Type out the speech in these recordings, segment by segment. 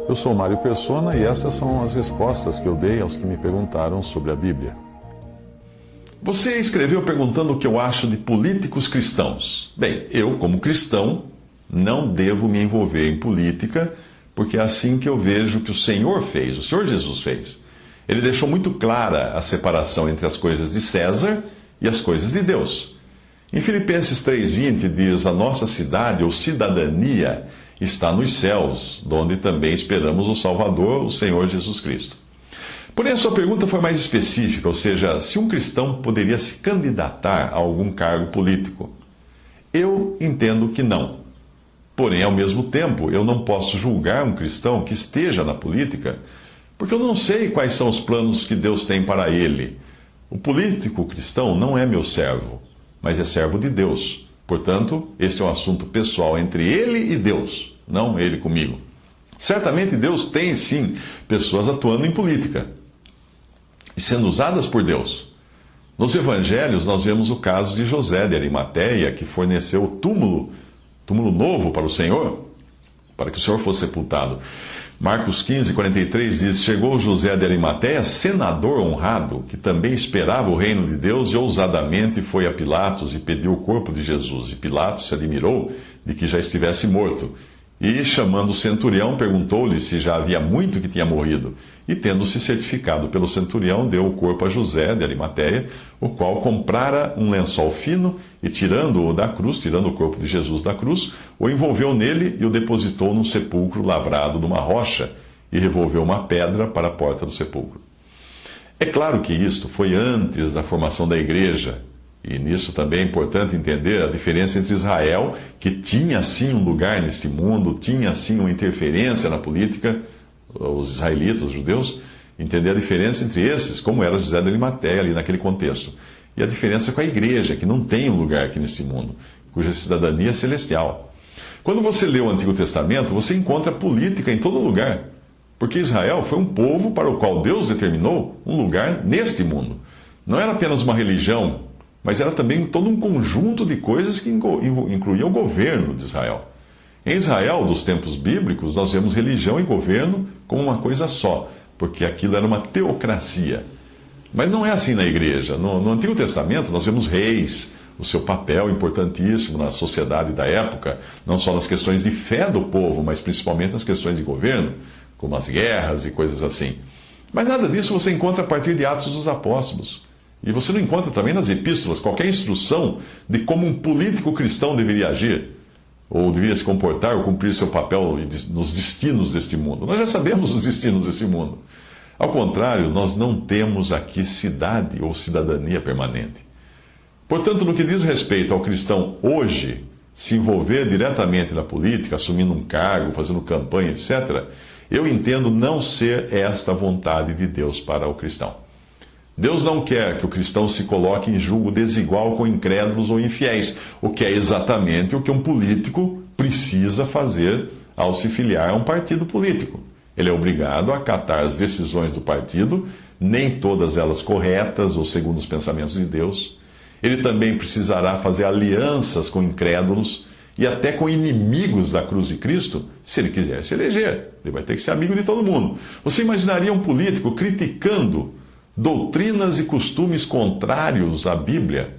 Eu sou Mário Persona e essas são as respostas que eu dei aos que me perguntaram sobre a Bíblia. Você escreveu perguntando o que eu acho de políticos cristãos. Bem, eu, como cristão, não devo me envolver em política, porque é assim que eu vejo que o Senhor fez, o Senhor Jesus fez. Ele deixou muito clara a separação entre as coisas de César e as coisas de Deus. Em Filipenses 3,20 diz: a nossa cidade ou cidadania está nos céus, donde também esperamos o Salvador, o Senhor Jesus Cristo. Porém, a sua pergunta foi mais específica, ou seja, se um cristão poderia se candidatar a algum cargo político. Eu entendo que não. Porém, ao mesmo tempo, eu não posso julgar um cristão que esteja na política, porque eu não sei quais são os planos que Deus tem para ele. O político cristão não é meu servo, mas é servo de Deus. Portanto, este é um assunto pessoal entre ele e Deus, não ele comigo. Certamente Deus tem, sim, pessoas atuando em política e sendo usadas por Deus. Nos evangelhos, nós vemos o caso de José de Arimateia, que forneceu o túmulo novo para o Senhor, para que o Senhor fosse sepultado. Marcos 15:43 diz: chegou José de Arimateia, senador honrado, que também esperava o reino de Deus, e ousadamente foi a Pilatos e pediu o corpo de Jesus. E Pilatos se admirou de que já estivesse morto. E, chamando o centurião, perguntou-lhe se já havia muito que tinha morrido. E, tendo-se certificado pelo centurião, deu o corpo a José de Arimateia, o qual comprara um lençol fino e, tirando-o da cruz, tirando o corpo de Jesus da cruz, o envolveu nele e o depositou num sepulcro lavrado numa rocha e revolveu uma pedra para a porta do sepulcro. É claro que isto foi antes da formação da igreja. E nisso também é importante entender a diferença entre Israel, que tinha sim um lugar neste mundo, tinha sim uma interferência na política, os israelitas, os judeus, entender a diferença entre esses, como era José de Arimateia ali naquele contexto, e a diferença com a igreja, que não tem um lugar aqui neste mundo, cuja cidadania é celestial. Quando você lê o Antigo Testamento, você encontra política em todo lugar, porque Israel foi um povo para o qual Deus determinou um lugar neste mundo. Não era apenas uma religião, mas era também todo um conjunto de coisas que incluía o governo de Israel. Em Israel, dos tempos bíblicos, nós vemos religião e governo como uma coisa só, porque aquilo era uma teocracia. Mas não é assim na igreja. No Antigo Testamento, nós vemos reis, o seu papel importantíssimo na sociedade da época, não só nas questões de fé do povo, mas principalmente nas questões de governo, como as guerras e coisas assim. Mas nada disso você encontra a partir de Atos dos Apóstolos. E você não encontra também nas epístolas qualquer instrução de como um político cristão deveria agir, ou deveria se comportar, ou cumprir seu papel nos destinos deste mundo. Nós já sabemos os destinos desse mundo. Ao contrário, nós não temos aqui cidade ou cidadania permanente. Portanto, no que diz respeito ao cristão hoje, se envolver diretamente na política, assumindo um cargo, fazendo campanha, etc., eu entendo não ser esta a vontade de Deus para o cristão. Deus não quer que o cristão se coloque em julgo desigual com incrédulos ou infiéis, o que é exatamente o que um político precisa fazer ao se filiar a um partido político. Ele é obrigado a acatar as decisões do partido, nem todas elas corretas ou segundo os pensamentos de Deus. Ele também precisará fazer alianças com incrédulos e até com inimigos da cruz de Cristo, se ele quiser se eleger. Ele vai ter que ser amigo de todo mundo. Você imaginaria um político criticando doutrinas e costumes contrários à Bíblia,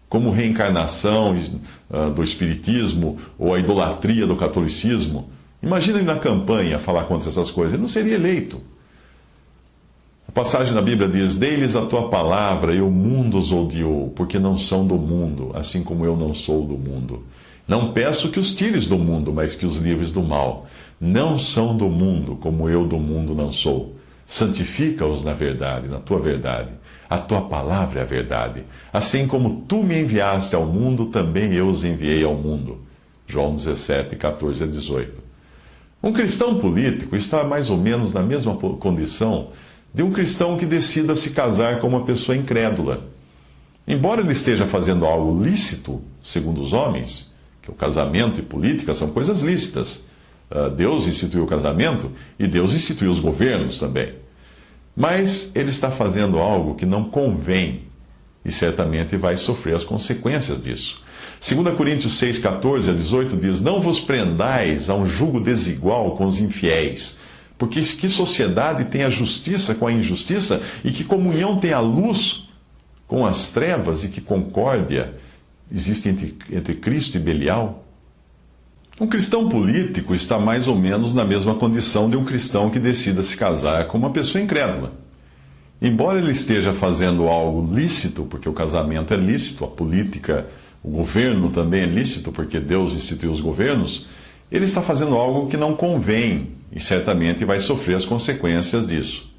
como reencarnação do espiritismo ou a idolatria do catolicismo? Imagina ele na campanha falar contra essas coisas. Ele não seria eleito. A passagem na Bíblia diz: dei-lhes a tua palavra e o mundo os odiou, porque não são do mundo, assim como eu não sou do mundo. Não peço que os tires do mundo, mas que os livres do mal. Não são do mundo, como eu do mundo não sou. Santifica-os na verdade, na tua verdade. A tua palavra é a verdade. Assim como tu me enviaste ao mundo, também eu os enviei ao mundo. João 17, 14 a 18. Um cristão político está mais ou menos na mesma condição de um cristão que decida se casar com uma pessoa incrédula. Embora ele esteja fazendo algo lícito, segundo os homens, que o casamento e política são coisas lícitas. Deus instituiu o casamento e Deus instituiu os governos também. Mas ele está fazendo algo que não convém e certamente vai sofrer as consequências disso. 2 Coríntios 6, 14 a 18 diz: Não vos prendais a um jugo desigual com os infiéis, porque que sociedade tem a justiça com a injustiça, e que comunhão tem a luz com as trevas, e que concórdia existe entre Cristo e Belial? Um cristão político está mais ou menos na mesma condição de um cristão que decida se casar com uma pessoa incrédula. Embora ele esteja fazendo algo lícito, porque o casamento é lícito, a política, o governo também é lícito, porque Deus instituiu os governos, ele está fazendo algo que não convém e certamente vai sofrer as consequências disso.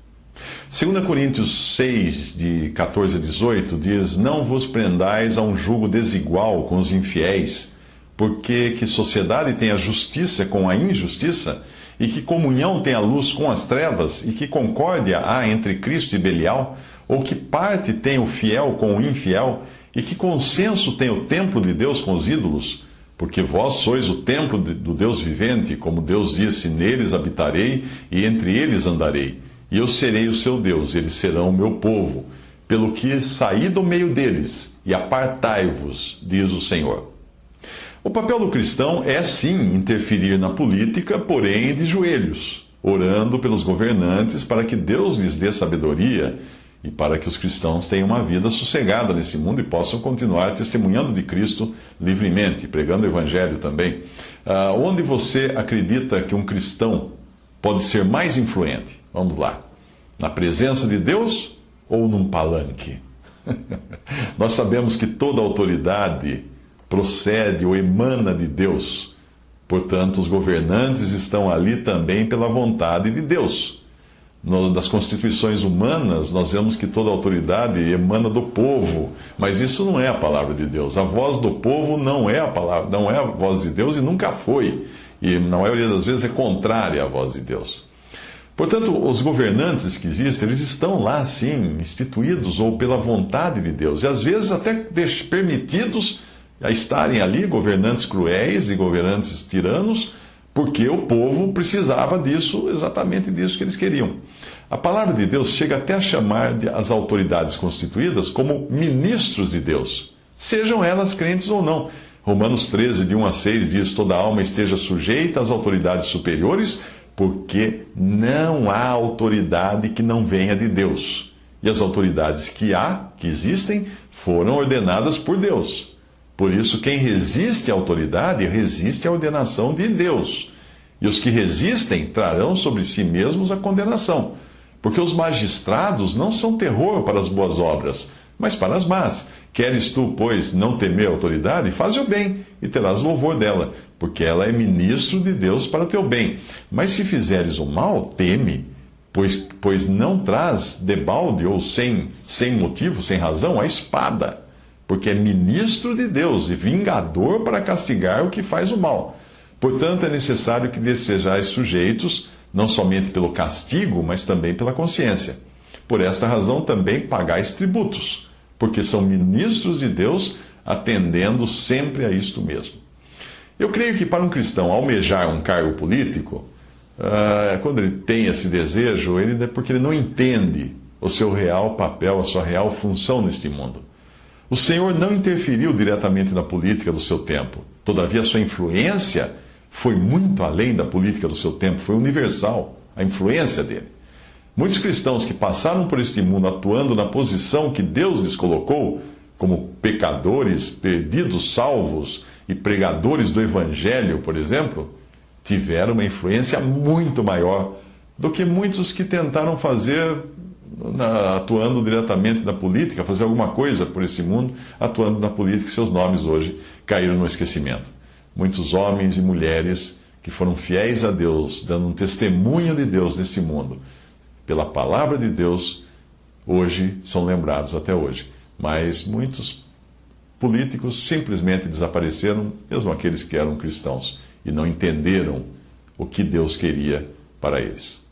2 Coríntios 6, de 14 a 18, diz: Não vos prendais a um jugo desigual com os infiéis, porque que sociedade tem a justiça com a injustiça, e que comunhão tem a luz com as trevas, e que concórdia há entre Cristo e Belial? Ou que parte tem o fiel com o infiel, e que consenso tem o templo de Deus com os ídolos? Porque vós sois o templo do Deus vivente, como Deus disse: Neles habitarei e entre eles andarei, e eu serei o seu Deus, eles serão o meu povo. Pelo que saí do meio deles, e apartai-vos, diz o Senhor. O papel do cristão é sim interferir na política, porém de joelhos, orando pelos governantes para que Deus lhes dê sabedoria e para que os cristãos tenham uma vida sossegada nesse mundo e possam continuar testemunhando de Cristo livremente, pregando o Evangelho também. Onde você acredita que um cristão pode ser mais influente? Vamos lá. Na presença de Deus ou num palanque? Nós sabemos que toda autoridade procede ou emana de Deus. Portanto, os governantes estão ali também pela vontade de Deus. Das constituições humanas, nós vemos que toda autoridade emana do povo, mas isso não é a palavra de Deus. A voz do povo não é a palavra, não é a voz de Deus e nunca foi. E na maioria das vezes é contrária à voz de Deus. Portanto, os governantes que existem, eles estão lá, sim, instituídos ou pela vontade de Deus, e às vezes até permitidos a estarem ali, governantes cruéis e governantes tiranos, porque o povo precisava disso, exatamente disso que eles queriam. A palavra de Deus chega até a chamar as autoridades constituídas como ministros de Deus, sejam elas crentes ou não. Romanos 13, de 1 a 6, diz: Toda alma esteja sujeita às autoridades superiores, porque não há autoridade que não venha de Deus. E as autoridades que existem, foram ordenadas por Deus. Por isso, quem resiste à autoridade, resiste à ordenação de Deus. E os que resistem trarão sobre si mesmos a condenação. Porque os magistrados não são terror para as boas obras, mas para as más. Queres tu, pois, não temer a autoridade? Faze o bem, e terás louvor dela, porque ela é ministro de Deus para teu bem. Mas se fizeres o mal, teme, pois não traz debalde ou sem motivo, sem razão, a espada. Porque é ministro de Deus e vingador para castigar o que faz o mal. Portanto, é necessário que lhes sejais sujeitos, não somente pelo castigo, mas também pela consciência. Por esta razão também pagais tributos, porque são ministros de Deus, atendendo sempre a isto mesmo. Eu creio que para um cristão almejar um cargo político, quando ele tem esse desejo, é porque ele não entende o seu real papel, a sua real função neste mundo. O Senhor não interferiu diretamente na política do seu tempo. Todavia, sua influência foi muito além da política do seu tempo, foi universal, a influência dele. Muitos cristãos que passaram por este mundo atuando na posição que Deus lhes colocou, como pecadores, perdidos, salvos e pregadores do Evangelho, por exemplo, tiveram uma influência muito maior do que muitos que tentaram fazer atuando diretamente na política, fazer alguma coisa por esse mundo, atuando na política, seus nomes hoje caíram no esquecimento. Muitos homens e mulheres que foram fiéis a Deus, dando um testemunho de Deus nesse mundo, pela palavra de Deus, hoje são lembrados até hoje. Mas muitos políticos simplesmente desapareceram, mesmo aqueles que eram cristãos, e não entenderam o que Deus queria para eles.